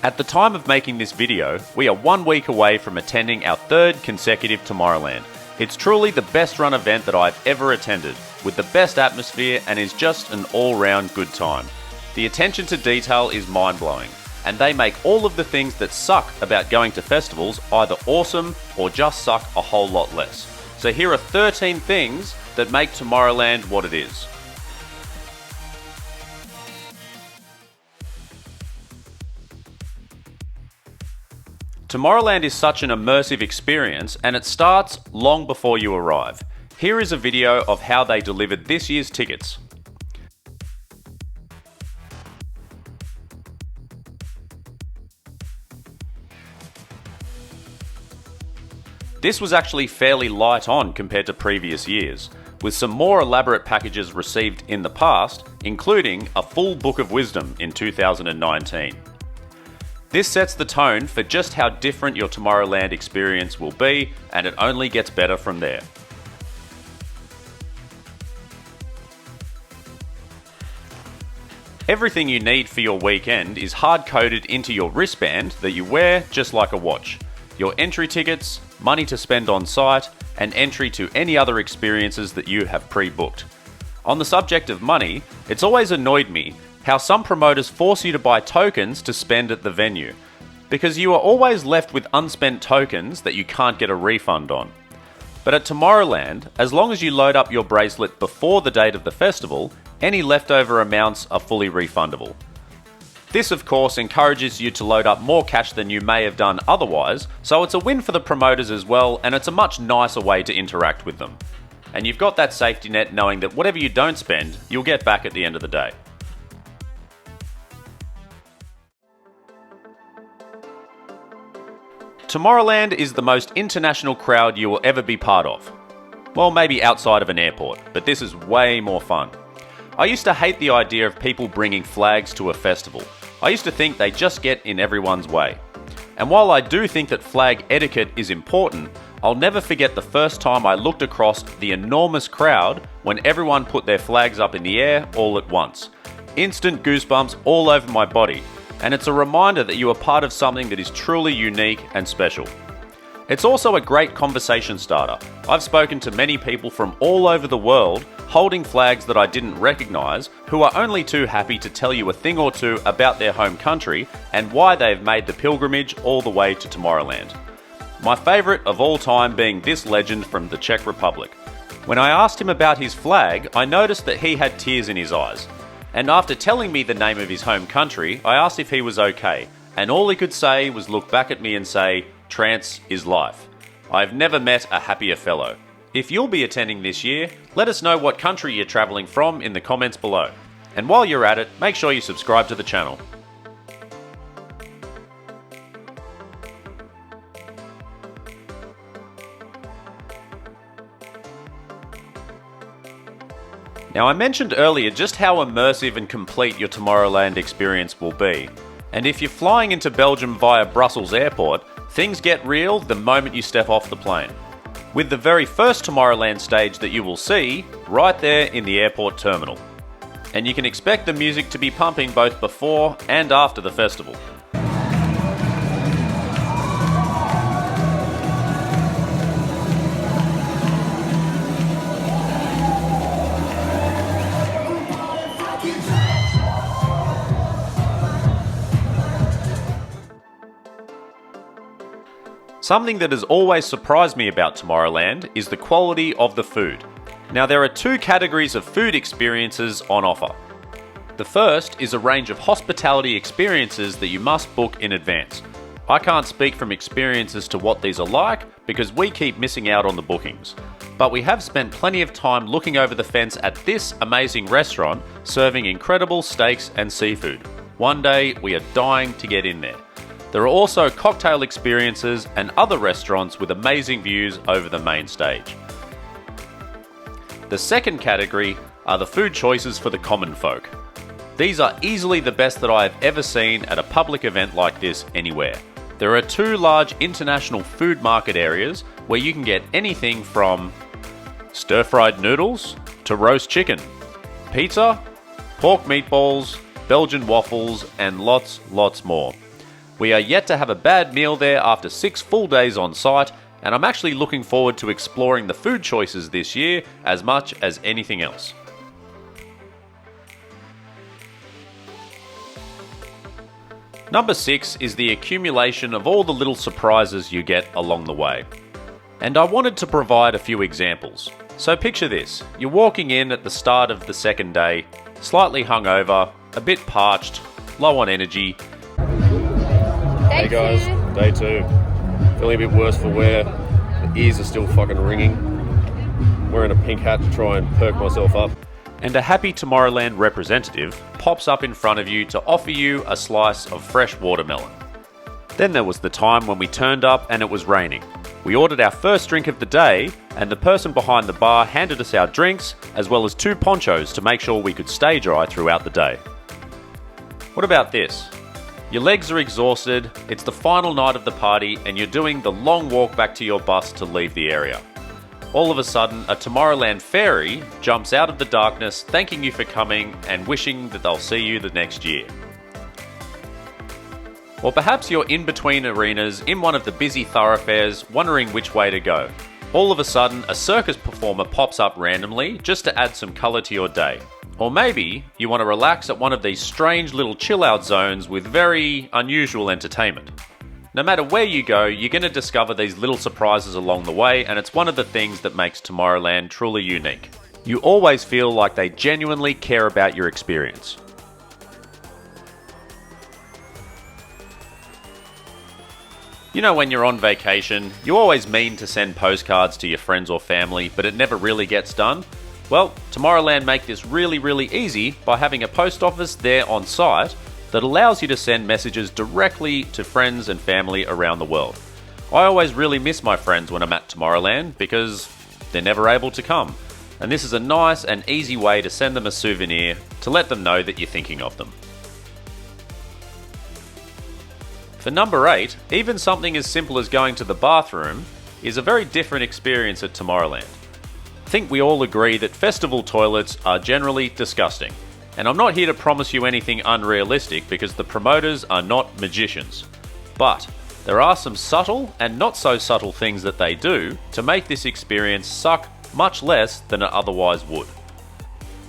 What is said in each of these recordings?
At the time of making this video, we are 1 week away from attending our 3rd consecutive Tomorrowland. It's truly the best run event that I've ever attended, with the best atmosphere and is just an all-round good time. The attention to detail is mind-blowing, and they make all of the things that suck about going to festivals either awesome or just suck a whole lot less. So here are 13 things that make Tomorrowland what it is. Tomorrowland is such an immersive experience, and it starts long before you arrive. Here is a video of how they delivered this year's tickets. This was actually fairly light on compared to previous years, with some more elaborate packages received in the past, including a full Book of Wisdom in 2019. This sets the tone for just how different your Tomorrowland experience will be, and it only gets better from there. Everything you need for your weekend is hard-coded into your wristband that you wear just like a watch. Your entry tickets, money to spend on site, and entry to any other experiences that you have pre-booked. On the subject of money, it's always annoyed me how some promoters force you to buy tokens to spend at the venue, because you are always left with unspent tokens that you can't get a refund on. But at Tomorrowland, as long as you load up your bracelet before the date of the festival, any leftover amounts are fully refundable. This of course encourages you to load up more cash than you may have done otherwise, so it's a win for the promoters as well, and it's a much nicer way to interact with them. And you've got that safety net knowing that whatever you don't spend, you'll get back at the end of the day. Tomorrowland is the most international crowd you will ever be part of. Well, maybe outside of an airport, but this is way more fun. I used to hate the idea of people bringing flags to a festival. I used to think they just get in everyone's way. And while I do think that flag etiquette is important, I'll never forget the first time I looked across the enormous crowd when everyone put their flags up in the air all at once. Instant goosebumps all over my body. And it's a reminder that you are part of something that is truly unique and special. It's also a great conversation starter. I've spoken to many people from all over the world holding flags that I didn't recognise, who are only too happy to tell you a thing or two about their home country and why they've made the pilgrimage all the way to Tomorrowland. My favourite of all time being this legend from the Czech Republic. When I asked him about his flag, I noticed that he had tears in his eyes. And after telling me the name of his home country, I asked if he was okay, and all he could say was look back at me and say, "Trance is life." I've never met a happier fellow. If you'll be attending this year, let us know what country you're travelling from in the comments below. And while you're at it, make sure you subscribe to the channel. Now, I mentioned earlier just how immersive and complete your Tomorrowland experience will be. And if you're flying into Belgium via Brussels Airport, things get real the moment you step off the plane. With the very first Tomorrowland stage that you will see, right there in the airport terminal. And you can expect the music to be pumping both before and after the festival. Something that has always surprised me about Tomorrowland is the quality of the food. Now, there are 2 categories of food experiences on offer. The first is a range of hospitality experiences that you must book in advance. I can't speak from experience as to what these are like because we keep missing out on the bookings. But we have spent plenty of time looking over the fence at this amazing restaurant serving incredible steaks and seafood. One day we are dying to get in there. There are also cocktail experiences and other restaurants with amazing views over the main stage. The second category are the food choices for the common folk. These are easily the best that I have ever seen at a public event like this anywhere. There are 2 large international food market areas where you can get anything from stir-fried noodles to roast chicken, pizza, pork meatballs, Belgian waffles, and lots more. We are yet to have a bad meal there after 6 full days on site, and I'm actually looking forward to exploring the food choices this year as much as anything else. Number 6 is the accumulation of all the little surprises you get along the way. And I wanted to provide a few examples. So picture this, you're walking in at the start of the second day, slightly hungover, a bit parched, low on energy. Hey guys, day 2. Feeling a bit worse for wear, the ears are still fucking ringing. Wearing a pink hat to try and perk myself up. And a happy Tomorrowland representative pops up in front of you to offer you a slice of fresh watermelon. Then there was the time when we turned up and it was raining. We ordered our first drink of the day, and the person behind the bar handed us our drinks, as well as 2 ponchos to make sure we could stay dry throughout the day. What about this? Your legs are exhausted, it's the final night of the party, and you're doing the long walk back to your bus to leave the area. All of a sudden, a Tomorrowland fairy jumps out of the darkness, thanking you for coming and wishing that they'll see you the next year. Or perhaps you're in between arenas in one of the busy thoroughfares, wondering which way to go. All of a sudden, a circus performer pops up randomly just to add some colour to your day. Or maybe you want to relax at one of these strange little chill-out zones with very unusual entertainment. No matter where you go, you're going to discover these little surprises along the way, and it's one of the things that makes Tomorrowland truly unique. You always feel like they genuinely care about your experience. You know, when you're on vacation, you always mean to send postcards to your friends or family, but it never really gets done? Well, Tomorrowland make this really easy by having a post office there on site that allows you to send messages directly to friends and family around the world. I always really miss my friends when I'm at Tomorrowland because they're never able to come. And this is a nice and easy way to send them a souvenir to let them know that you're thinking of them. For number 8, even something as simple as going to the bathroom is a very different experience at Tomorrowland. I think we all agree that festival toilets are generally disgusting. And I'm not here to promise you anything unrealistic because the promoters are not magicians. But there are some subtle and not so subtle things that they do to make this experience suck much less than it otherwise would.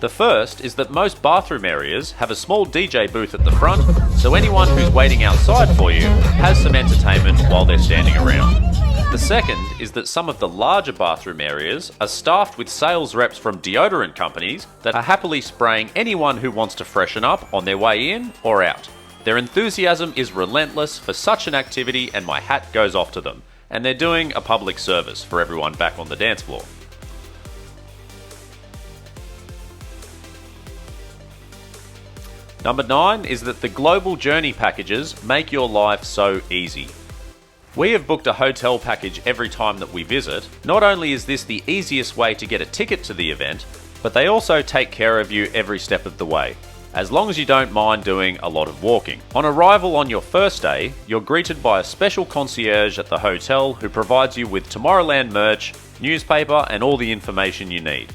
The first is that most bathroom areas have a small DJ booth at the front, so anyone who's waiting outside for you has some entertainment while they're standing around. The second is that some of the larger bathroom areas are staffed with sales reps from deodorant companies that are happily spraying anyone who wants to freshen up on their way in or out. Their enthusiasm is relentless for such an activity, and my hat goes off to them. And they're doing a public service for everyone back on the dance floor. Number 9 is that the global journey packages make your life so easy. We have booked a hotel package every time that we visit. Not only is this the easiest way to get a ticket to the event, but they also take care of you every step of the way, as long as you don't mind doing a lot of walking. On arrival on your first day, you're greeted by a special concierge at the hotel who provides you with Tomorrowland merch, newspaper, and all the information you need.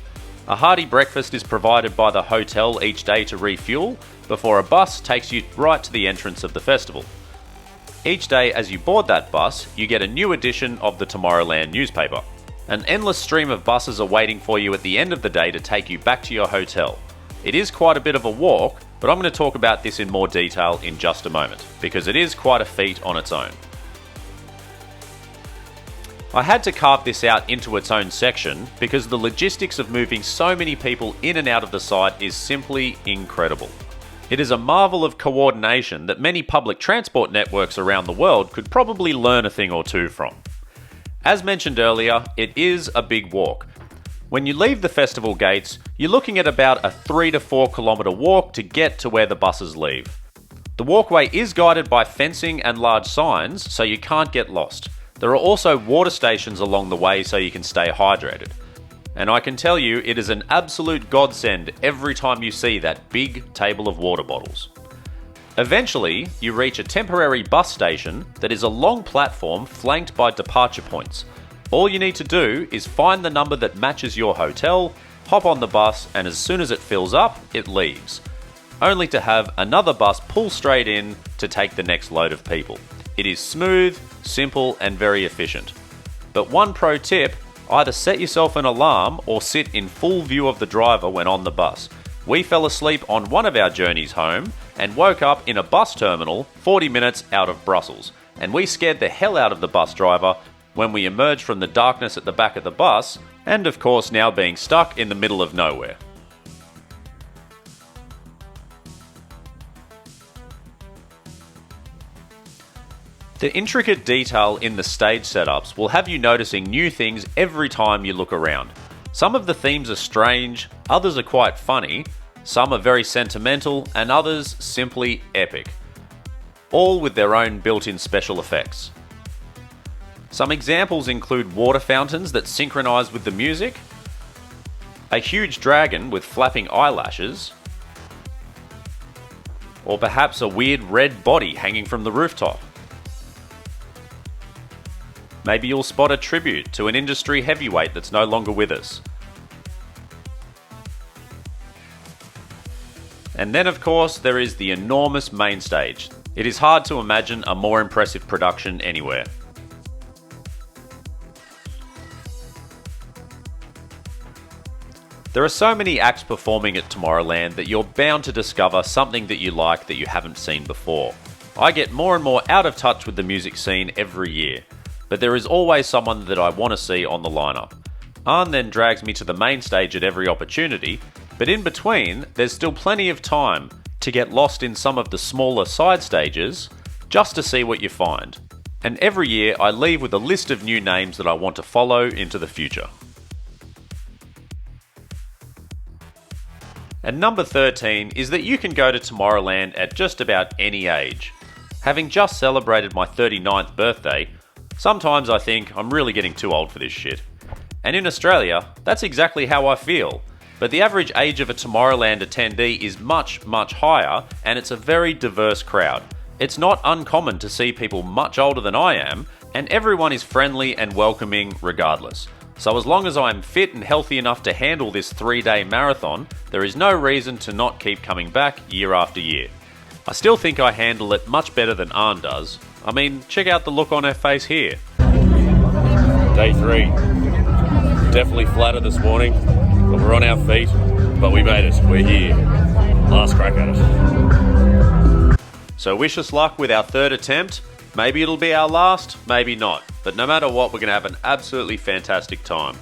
A hearty breakfast is provided by the hotel each day to refuel, before a bus takes you right to the entrance of the festival. Each day as you board that bus, you get a new edition of the Tomorrowland newspaper. An endless stream of buses are waiting for you at the end of the day to take you back to your hotel. It is quite a bit of a walk, but I'm going to talk about this in more detail in just a moment, because it is quite a feat on its own. I had to carve this out into its own section because the logistics of moving so many people in and out of the site is simply incredible. It is a marvel of coordination that many public transport networks around the world could probably learn a thing or two from. As mentioned earlier, it is a big walk. When you leave the festival gates, you're looking at about a 3 to 4 kilometre walk to get to where the buses leave. The walkway is guided by fencing and large signs, so you can't get lost. There are also water stations along the way so you can stay hydrated. And I can tell you, it is an absolute godsend every time you see that big table of water bottles. Eventually, you reach a temporary bus station that is a long platform flanked by departure points. All you need to do is find the number that matches your hotel, hop on the bus, and as soon as it fills up, it leaves. only to have another bus pull straight in to take the next load of people. It is smooth, simple, and very efficient. But one pro tip, either set yourself an alarm or sit in full view of the driver when on the bus. We fell asleep on one of our journeys home and woke up in a bus terminal 40 minutes out of Brussels. And we scared the hell out of the bus driver when we emerged from the darkness at the back of the bus, and of course now being stuck in the middle of nowhere. The intricate detail in the stage setups will have you noticing new things every time you look around. Some of the themes are strange, others are quite funny, some are very sentimental, and others simply epic. All with their own built-in special effects. Some examples include water fountains that synchronize with the music, a huge dragon with flapping eyelashes, or perhaps a weird red body hanging from the rooftop. Maybe you'll spot a tribute to an industry heavyweight that's no longer with us. And then of course there is the enormous main stage. It is hard to imagine a more impressive production anywhere. There are so many acts performing at Tomorrowland that you're bound to discover something that you like that you haven't seen before. I get more and more out of touch with the music scene every year, but there is always someone that I want to see on the lineup. Arne then drags me to the main stage at every opportunity, but in between, there's still plenty of time to get lost in some of the smaller side stages, just to see what you find. And every year, I leave with a list of new names that I want to follow into the future. And number 13 is that you can go to Tomorrowland at just about any age. Having just celebrated my 39th birthday, sometimes I think I'm really getting too old for this shit. And in Australia, that's exactly how I feel. But the average age of a Tomorrowland attendee is much, much higher, and it's a very diverse crowd. It's not uncommon to see people much older than I am, and everyone is friendly and welcoming regardless. So as long as I'm fit and healthy enough to handle this 3-day marathon, there is no reason to not keep coming back year after year. I still think I handle it much better than Arne does. I mean, check out the look on her face here. Day 3. Definitely flatter this morning, but we're on our feet, but we made it. We're here. Last crack at it. So wish us luck with our 3rd attempt. Maybe it'll be our last, maybe not. But no matter what, we're going to have an absolutely fantastic time.